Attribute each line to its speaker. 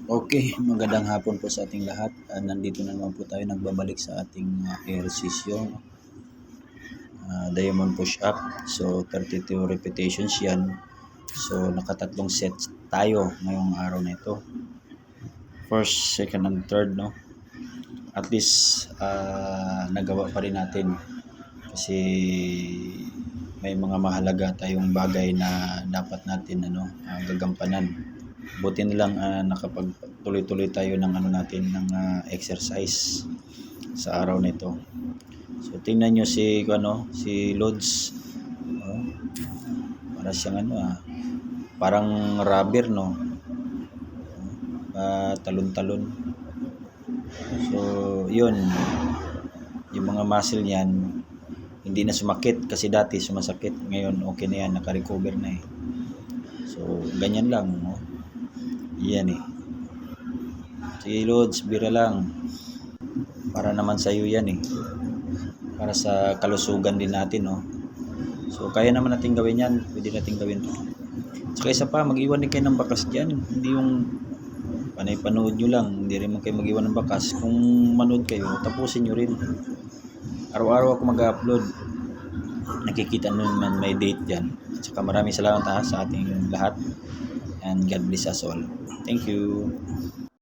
Speaker 1: Okay, magandang hapon po sa ating lahat. Nandito na naman po tayo nagbabalik sa ating ehersisyo, diamond push-up. So, 32 repetitions yan. So, nakatatlong sets tayo ngayong araw na ito. First, second, and third, no? At least, nagawa pa rin natin. Kasi may mga mahalaga tayong bagay na dapat natin gagampanan. Buti na lang nakapagtuloy-tuloy tayo ng ng exercise sa araw nito. So tingnan niyo si Lods. Oh, para siyang parang rubber, no. Talon-talon. So 'yun, yung mga muscle niyan hindi na sumakit kasi dati sumasakit. Ngayon okay na yan, naka-recover na eh. So ganyan lang, no. Yan eh. Sige Lods, bira lang. Para naman sa iyo yan eh. Para sa kalusugan din natin, no. So kaya naman natin gawin yan. Pwede natin gawin to. So isa pa, mag-iwan din kayo ng bakas dyan. Hindi yung panay-panood nyo lang. Hindi rin man kayo mag-iwan ng bakas. Kung manood kayo, tapusin nyo rin. Araw-araw ako mag-upload. Nakikita nyo naman may date dyan. At saka maraming salamat sa ating lahat. And God bless us all. Thank you.